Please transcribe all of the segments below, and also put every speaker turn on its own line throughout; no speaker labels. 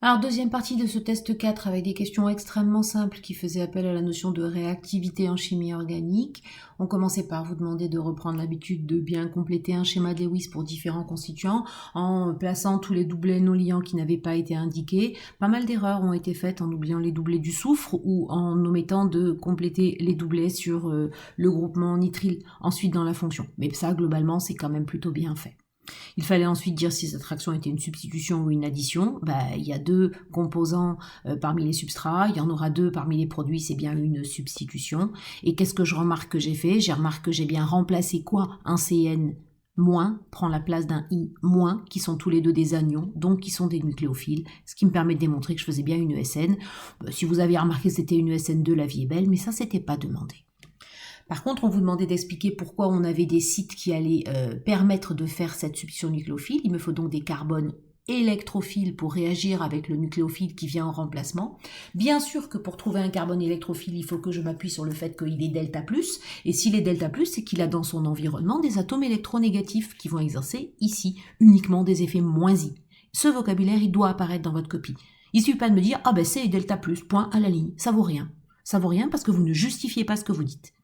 Alors, deuxième partie de ce test 4 avec des questions extrêmement simples qui faisaient appel à la notion de réactivité en chimie organique. On commençait par vous demander de reprendre l'habitude de bien compléter un schéma de Lewis pour différents constituants en plaçant tous les doublets non liants qui n'avaient pas été indiqués. Pas mal d'erreurs ont été faites en oubliant les doublets du soufre ou en omettant de compléter les doublets sur le groupement nitrile ensuite dans la fonction. Mais ça, globalement, c'est quand même plutôt bien fait. Il fallait ensuite dire si cette réaction était une substitution ou une addition. Il y a deux composants parmi les substrats, il y en aura deux parmi les produits, c'est bien une substitution. Et qu'est-ce que je remarque que j'ai fait? J'ai remarqué que j'ai bien remplacé quoi? Un CN- prend la place d'un I-, qui sont tous les deux des anions, donc qui sont des nucléophiles, ce qui me permet de démontrer que je faisais bien une ESN. Si vous aviez remarqué que c'était une ESN2, la vie est belle, mais ça, c'était pas demandé. Par contre, on vous demandait d'expliquer pourquoi on avait des sites qui allaient permettre de faire cette substitution nucléophile. Il me faut donc des carbones électrophiles pour réagir avec le nucléophile qui vient en remplacement. Bien sûr que pour trouver un carbone électrophile, il faut que je m'appuie sur le fait qu'il est delta+, et s'il est delta+, c'est qu'il a dans son environnement des atomes électronégatifs qui vont exercer ici uniquement des effets moins I. Ce vocabulaire, il doit apparaître dans votre copie. Il ne suffit pas de me dire « Ah ben c'est delta+, point à la ligne ». Ça vaut rien. Ça vaut rien parce que vous ne justifiez pas ce que vous dites.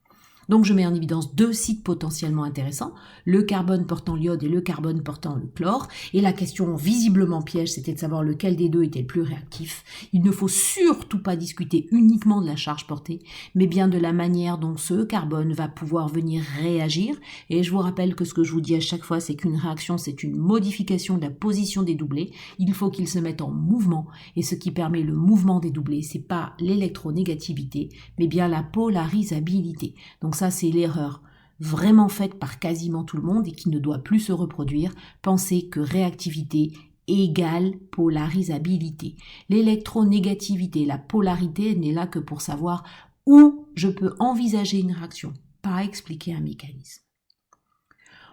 Donc je mets en évidence deux sites potentiellement intéressants, le carbone portant l'iode et le carbone portant le chlore. Et la question visiblement piège, c'était de savoir lequel des deux était le plus réactif. Il ne faut surtout pas discuter uniquement de la charge portée, mais bien de la manière dont ce carbone va pouvoir venir réagir. Et je vous rappelle que ce que je vous dis à chaque fois, c'est qu'une réaction, c'est une modification de la position des doublés. Il faut qu'ils se mettent en mouvement. Et ce qui permet le mouvement des doublés, c'est pas l'électronégativité, mais bien la polarisabilité. Donc ça, c'est l'erreur vraiment faite par quasiment tout le monde et qui ne doit plus se reproduire. Pensez que réactivité égale polarisabilité. L'électronégativité, la polarité n'est là que pour savoir où je peux envisager une réaction, pas expliquer un mécanisme.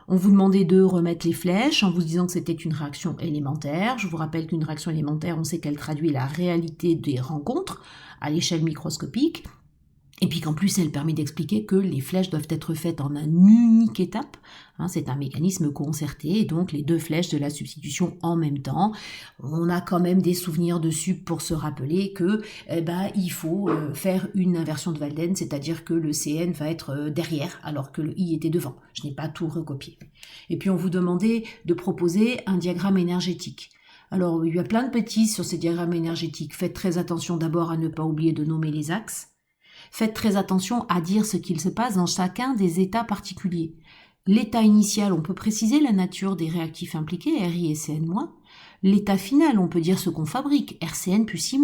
On vous demandait de remettre les flèches en vous disant que c'était une réaction élémentaire. Je vous rappelle qu'une réaction élémentaire, on sait qu'elle traduit la réalité des rencontres à l'échelle microscopique. Et puis qu'en plus, elle permet d'expliquer que les flèches doivent être faites en une unique étape. C'est un mécanisme concerté, et donc les deux flèches de la substitution en même temps. On a quand même des souvenirs dessus pour se rappeler que il faut faire une inversion de Walden, c'est-à-dire que le CN va être derrière, alors que le I était devant. Je n'ai pas tout recopié. Et puis on vous demandait de proposer un diagramme énergétique. Alors, il y a plein de bêtises sur ces diagrammes énergétiques. Faites très attention d'abord à ne pas oublier de nommer les axes. Faites très attention à dire ce qu'il se passe dans chacun des états particuliers. L'état initial, on peut préciser la nature des réactifs impliqués, Ri et Cn-. L'état final, on peut dire ce qu'on fabrique, RCN plus I-.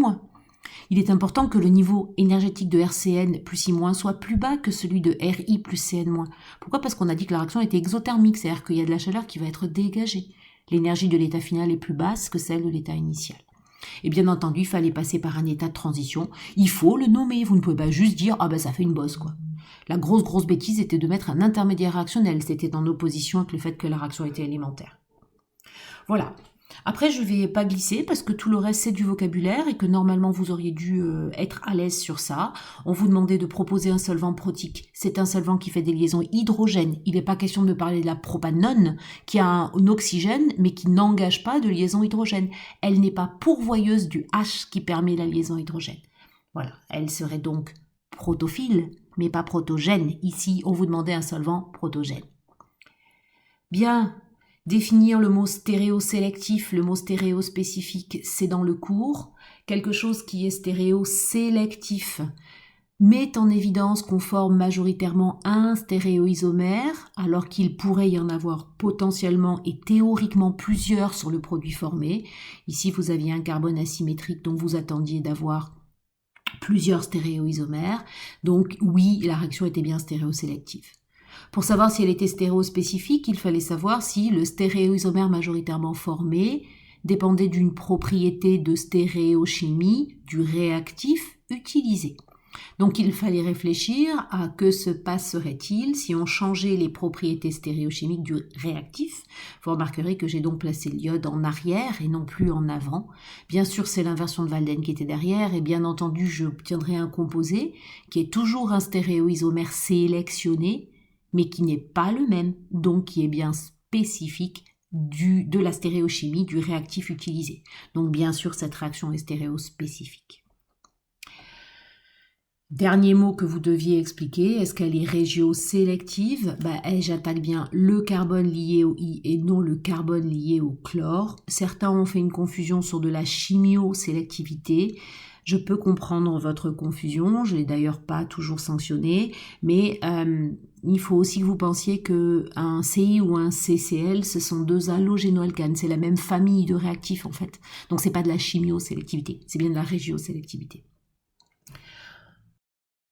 Il est important que le niveau énergétique de RCN plus I- soit plus bas que celui de Ri plus Cn-. Pourquoi? Parce qu'on a dit que la réaction était exothermique, c'est-à-dire qu'il y a de la chaleur qui va être dégagée. L'énergie de l'état final est plus basse que celle de l'état initial. Et bien entendu, il fallait passer par un état de transition. Il faut le nommer. Vous ne pouvez pas juste dire « Ah ben ça fait une bosse quoi ». La grosse bêtise était de mettre un intermédiaire réactionnel. C'était en opposition avec le fait que la réaction était élémentaire. Voilà. Après, je ne vais pas glisser parce que tout le reste, c'est du vocabulaire et que normalement, vous auriez dû être à l'aise sur ça. On vous demandait de proposer un solvant protique. C'est un solvant qui fait des liaisons hydrogènes. Il n'est pas question de parler de la propanone qui a un oxygène mais qui n'engage pas de liaison hydrogène. Elle n'est pas pourvoyeuse du H qui permet la liaison hydrogène. Voilà. Elle serait donc protophile mais pas protogène. Ici, on vous demandait un solvant protogène. Bien. Définir le mot stéréosélectif, le mot stéréospécifique, c'est dans le cours. Quelque chose qui est stéréosélectif met en évidence qu'on forme majoritairement un stéréoisomère, alors qu'il pourrait y en avoir potentiellement et théoriquement plusieurs sur le produit formé. Ici, vous aviez un carbone asymétrique, donc vous attendiez d'avoir plusieurs stéréoisomères. Donc oui, la réaction était bien stéréosélective. Pour savoir si elle était stéréospécifique, il fallait savoir si le stéréoisomère majoritairement formé dépendait d'une propriété de stéréochimie du réactif utilisé. Donc il fallait réfléchir à que se passerait-il si on changeait les propriétés stéréochimiques du réactif. Vous remarquerez que j'ai donc placé l'iode en arrière et non plus en avant. Bien sûr, c'est l'inversion de Walden qui était derrière et bien entendu, j'obtiendrai un composé qui est toujours un stéréoisomère sélectionné mais qui n'est pas le même, donc qui est bien spécifique de la stéréochimie du réactif utilisé. Donc bien sûr, cette réaction est stéréospécifique. Dernier mot que vous deviez expliquer, est-ce qu'elle est régiosélective? J'attaque bien le carbone lié au I et non le carbone lié au chlore. Certains ont fait une confusion sur de la chimiosélectivité. Je peux comprendre votre confusion, je l'ai d'ailleurs pas toujours sanctionné, mais il faut aussi que vous pensiez qu'un CI ou un CCl, ce sont deux halogénoalcanes, c'est la même famille de réactifs en fait. Donc c'est pas de la chimiosélectivité, c'est bien de la régiosélectivité.